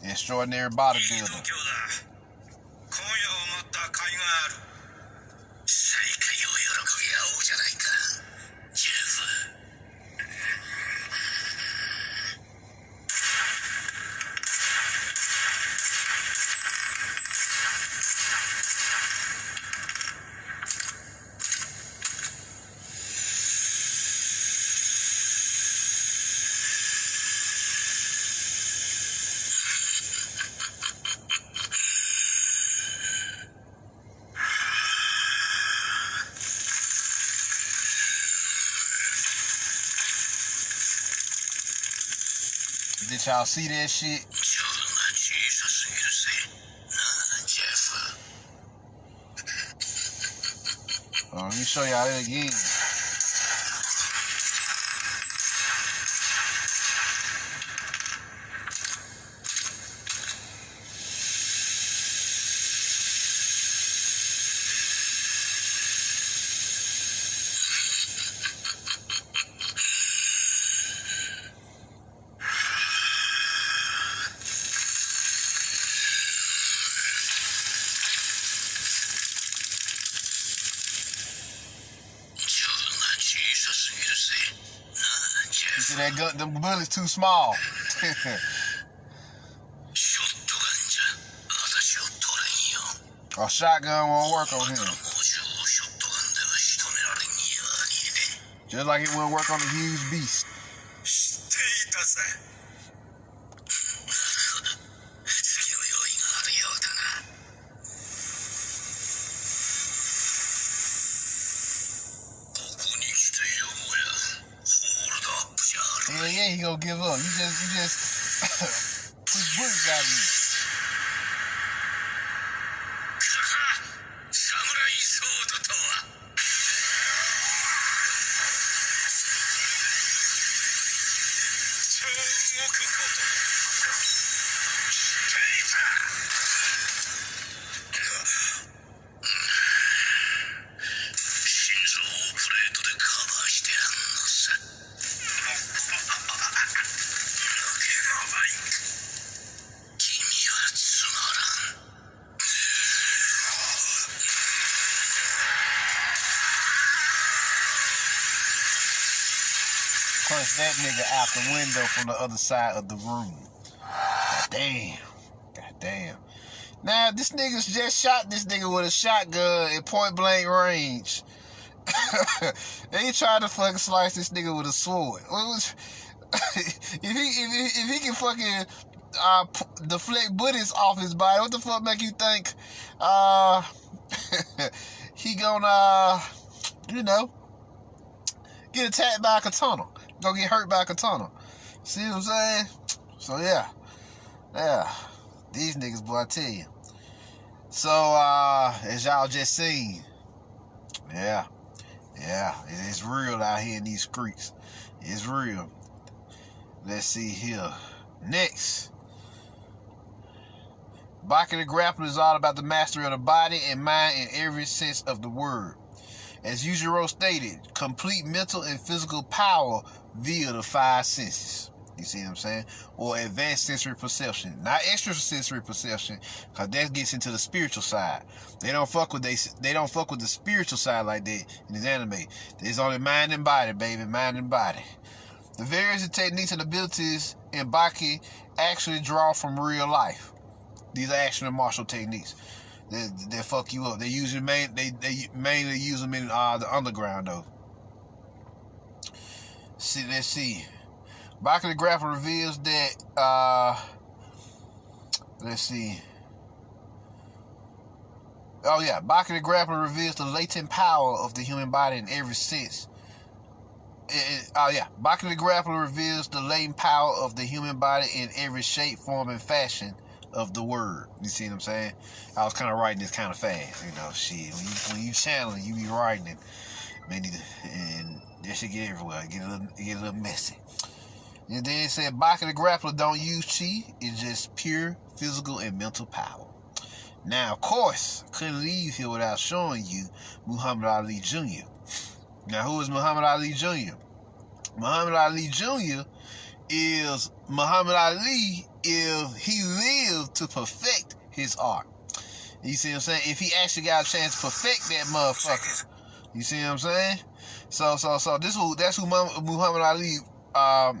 Extraordinary bodybuilder. Did y'all see that shit? Let me show y'all that again. That gun, them bullets too small. A shotgun won't work on him. Just like it wouldn't work on the huge beast. Yeah, he gonna give up. You just push bullets out of you. Punch that nigga out the window from the other side of the room. God damn. God damn. Now, this nigga's just shot this nigga with a shotgun at point blank range. They tried to fucking slice this nigga with a sword. If he can fucking deflect bullets off his body, what the fuck make you think he gonna get attacked by a katana? Gonna get hurt by a katana. See what I'm saying? So yeah. These niggas, boy, I tell you. So as y'all just seen, yeah, it's real out here in these streets. It's real. Let's see here. Next, Baki the Grappler is all about the mastery of the body and mind in every sense of the word. As Yujiro stated, complete mental and physical power via the five senses. You see what I'm saying? Or advanced sensory perception. Not extra sensory perception, because that gets into the spiritual side. They don't fuck with the spiritual side like that in this anime. There's only mind and body, baby. Mind and body. The various techniques and abilities in Baki actually draw from real life. These are action and martial techniques. They fuck you up. They mainly use them in the underground though. Let's see. Baki the Grappler reveals that let's see. Oh yeah, Baki the Grappler reveals the latent power of the human body in every sense. Baki the Grappler reveals the latent power of the human body in every shape, form, and fashion of the word. You see what I'm saying? I was kind of writing this kind of fast, shit. When you channeling, you be writing it, man, and that shit get everywhere. Get a little messy. And then it said Baki the Grappler don't use chi. It's just pure physical and mental power. Now, of course, I couldn't leave here without showing you Muhammad Ali Jr. Now, who is Muhammad Ali Jr.? Muhammad Ali Jr. is Muhammad Ali if he lived to perfect his art. You see what I'm saying? If he actually got a chance to perfect that motherfucker. You see what I'm saying? So that's who Muhammad Ali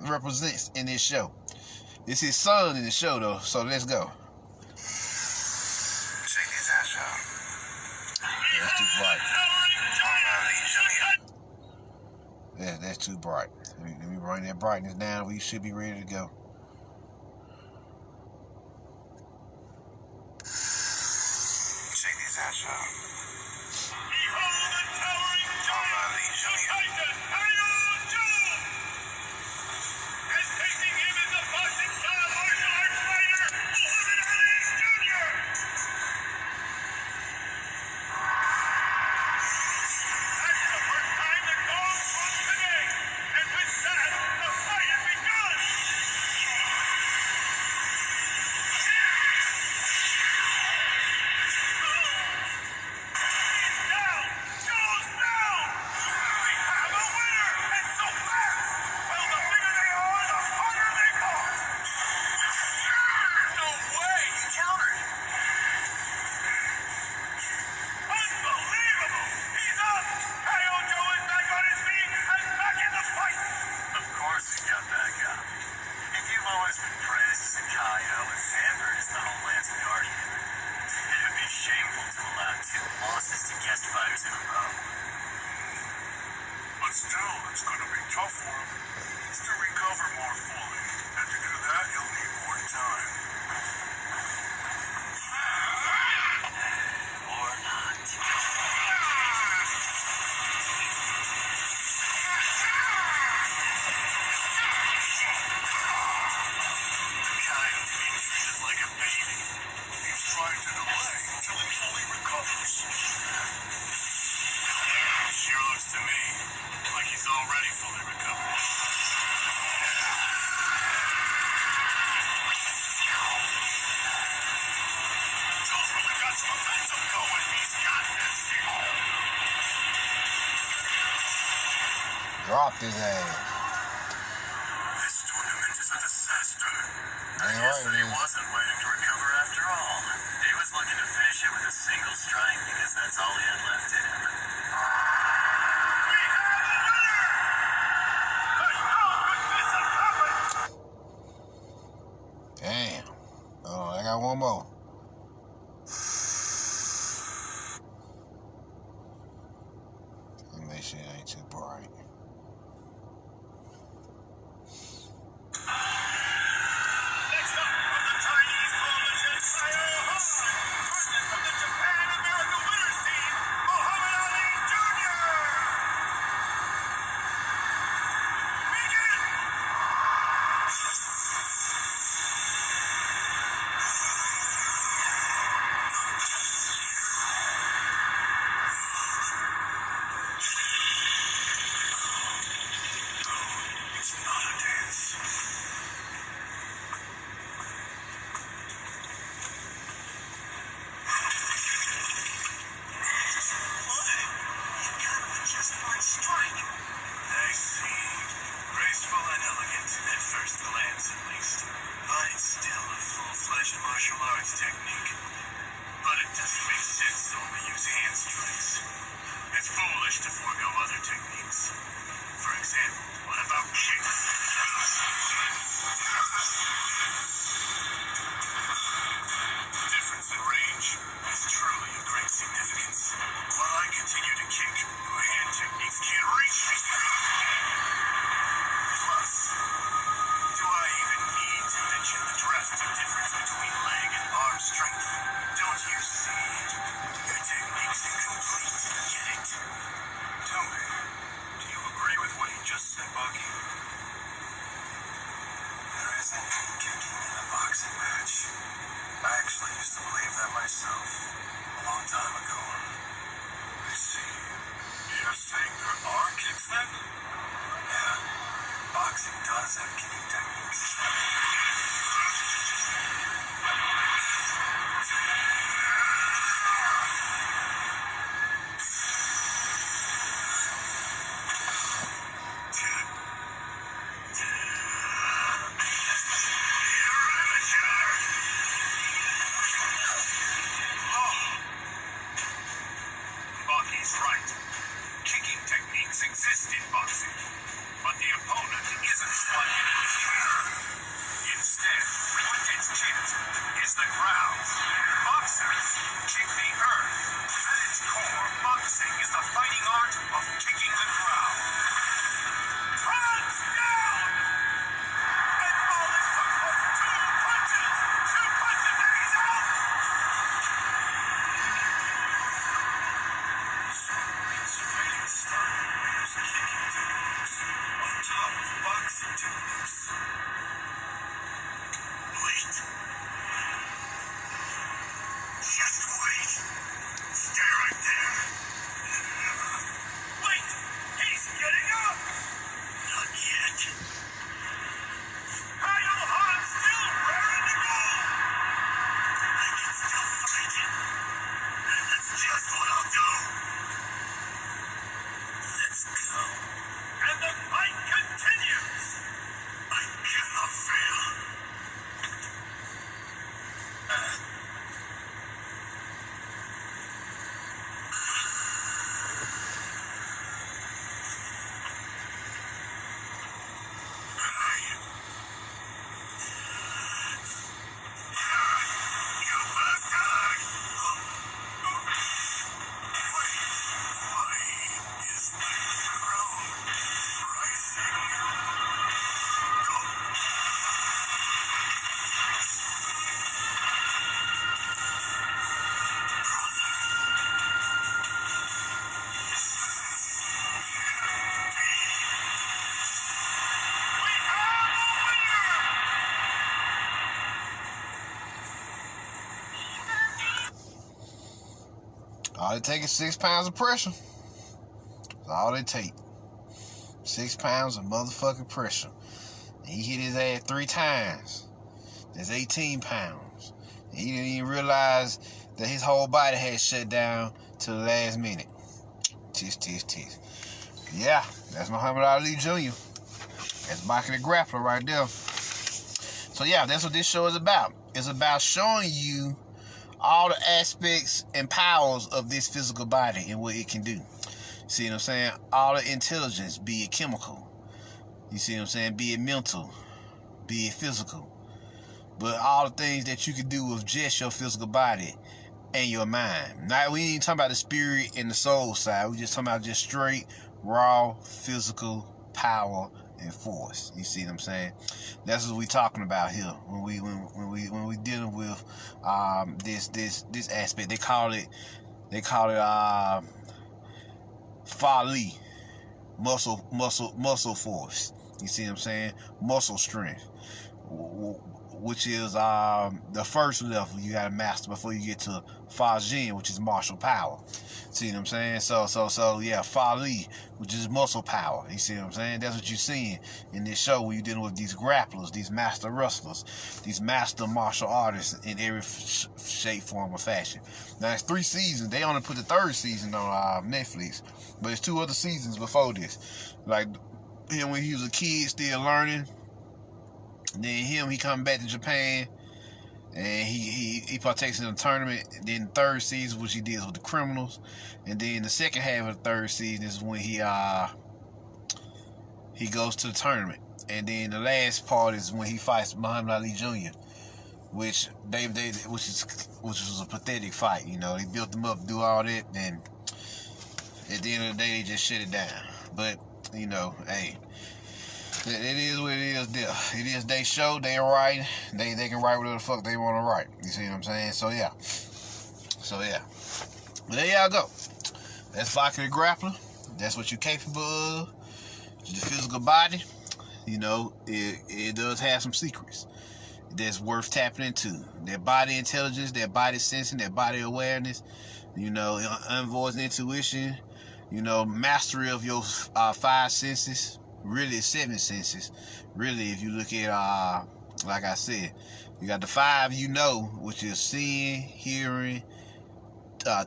represents in this show. It's his son in the show though. So let's go. Check this out, y'all. That's too bright. Yeah, that's too bright. Let me bring that brightness down. We should be ready to go. Check this out, y'all. as the Homeland's guardian. It would be shameful to allow 2 losses to guest fighters in a row. But still, it's gonna be tough for him. He's to recover more fully. And to do that, he'll need more time. Or not. The kind who's being treated like a baby. He's trying to delay until he fully recovers. Sure looks to me like he's already fully recovered. Joe's really got some momentum going. He's got this. Dropped his ass. This tournament is a disaster. I guess that he wasn't waiting to recover after all. He was looking to finish it with a single strike because that's all he had left in him. Damn. Oh, I got one more. Let me make sure it ain't too bright. Next up, from the Chinese Coalition, versus from the Japan America Winners Team, Muhammad Ali Jr. Begin! It's not a dance. Just one strike. I see. Graceful and elegant, at first glance at least. But it's still a full-fledged martial arts technique. But it doesn't make sense to only use hand strikes. It's foolish to forego other techniques. For example, what about kicks? The difference in range is truly of great significance. While I continue to kick, my hand techniques can't reach me. Plus, do I even need to mention the drastic difference between leg and arm strength? Don't you see? Your technique's incomplete. Get it? Tell me, do you agree with what he just said, Baki? There isn't any kicking in a boxing match. I actually used to believe that myself, a long time ago. I see. You're saying there are kicks then? Yeah. Boxing does have kicking techniques. Baki's right. Kicking techniques exist in boxing, but the opponent isn't fighting. Instead, what gets kicked is the ground. Boxers kick the earth. At its core, boxing is the fighting art of kicking the ground. Hands down! And all it took was 2 punches to put the days out! So it's fighting style wears kicking techniques on top of boxing techniques. Wait. Just wait. Stay right there. Wait! He's getting All it takes is 6 pounds of pressure. That's all they take. 6 pounds of motherfucking pressure. And he hit his ass 3 times. That's 18 pounds. And he didn't even realize that his whole body had shut down to the last minute. Tis. Yeah, that's Muhammad Ali Jr. That's Baki the Grappler right there. So yeah, that's what this show is about. It's about showing you all the aspects and powers of this physical body and what it can do. See what I'm saying? All the intelligence, be it chemical. You see what I'm saying? Be it mental, be it physical. But all the things that you can do with just your physical body and your mind. Now, we ain't talking about the spirit and the soul side. We just talking about just straight, raw, physical power and force. You see what I'm saying? That's what we talking about here when we dealing with this aspect. They call it bodily, muscle force. You see what I'm saying? Muscle strength, which is the first level you gotta master before you get to Fajin, which is martial power. See what I'm saying? So yeah, Fali, which is muscle power. You see what I'm saying? That's what you're seeing in this show when you're dealing with these grapplers, these master wrestlers, these master martial artists in every shape, form, or fashion. Now it's 3 seasons. They only put the 3rd season on Netflix, but it's 2 other seasons before this. Like him when he was a kid, still learning. And then he coming back to Japan, and he partakes in a tournament. And then the 3rd season, which he deals with the criminals, and then the second half of the 3rd season is when he goes to the tournament. And then the last part is when he fights Muhammad Ali Jr., which was a pathetic fight. You know, they built him up, do all that, and at the end of the day, they just shut it down. But you know, hey. It is what it is there. It is they show, they write, they can write whatever the fuck they want to write. You see what I'm saying? So yeah. But there y'all go. That's Baki the Grappler. That's what you're capable of. The physical body. You know, it does have some secrets that's worth tapping into. That body intelligence, that body sensing, that body awareness, you know, unvoiced intuition, you know, mastery of your 5 senses. Really 7 senses. Really, if you look at like I said, you got the 5 you know, which is seeing, hearing,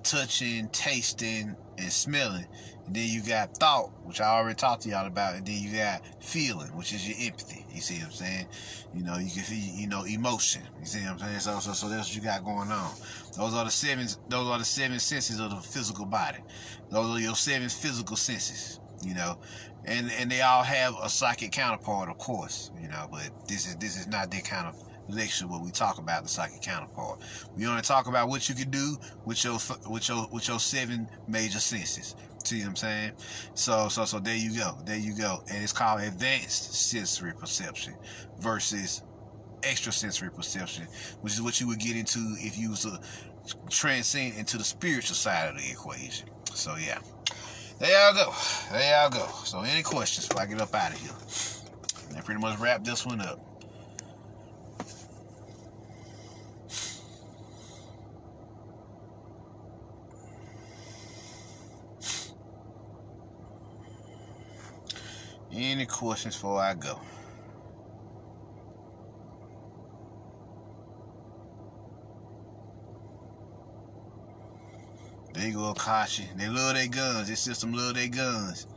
touching, tasting, and smelling. And then you got thought, which I already talked to y'all about, and then you got feeling, which is your empathy. You see what I'm saying? You know, you can feel, you know, emotion. You see what I'm saying? So that's what you got going on. Those are the 7 senses of the physical body. Those are your 7 physical senses. You know, and they all have a psychic counterpart, of course. You know, but this is not that kind of lecture where we talk about the psychic counterpart. We only talk about what you can do with your 7 major senses. See what I'm saying? So there you go, and it's called advanced sensory perception versus extrasensory perception, which is what you would get into if you was to transcend into the spiritual side of the equation. So yeah. There y'all go. So any questions before I get up out of here? And I pretty much wrap this one up. Any questions before I go? There you go, Kashi. They love their guns. This system love their guns.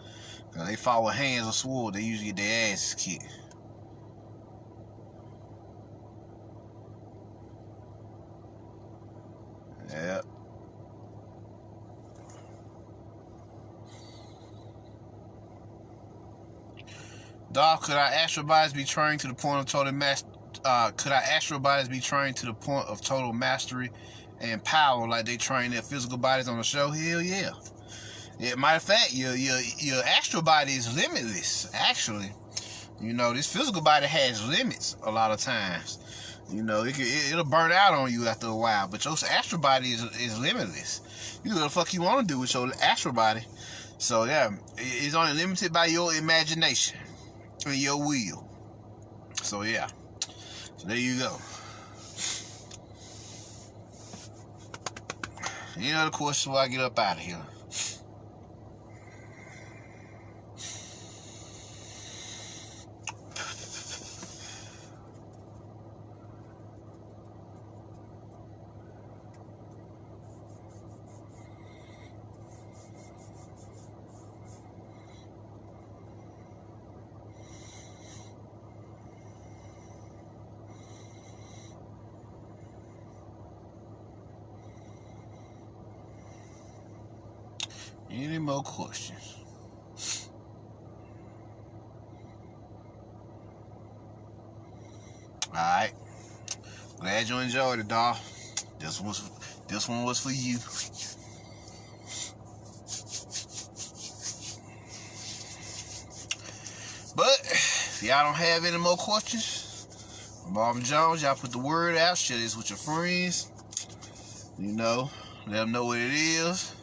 Cause they fought with hands or sword, they usually get their asses kicked. Yep. Dog, could our astral bodies be trained to the point of total mastery? Could our astral bodies be trained to the point of total mastery and power like they train their physical bodies on the show? Hell yeah. Yeah, matter of fact, your astral body is limitless, actually. You know, this physical body has limits a lot of times. You know, it'll burn out on you after a while, but your astral body is limitless. You do what the fuck you want to do with your astral body. So yeah, it's only limited by your imagination and your will. So yeah. So there you go. Any other questions before I get up out of here? Any more questions? Alright. Glad you enjoyed it, dawg. This one was for you. But if y'all don't have any more questions, Marvin Jones, y'all put the word out, share this with your friends. You know, let them know what it is.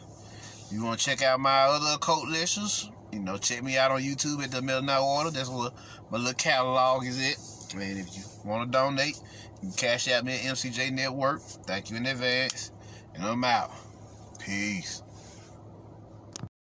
You want to check out my other occult lectures, you know, check me out on YouTube at the Midnight Order. That's where my little catalog is at. And if you want to donate, you can cash out me at mcjnetwork. Thank you in advance. And I'm out. Peace.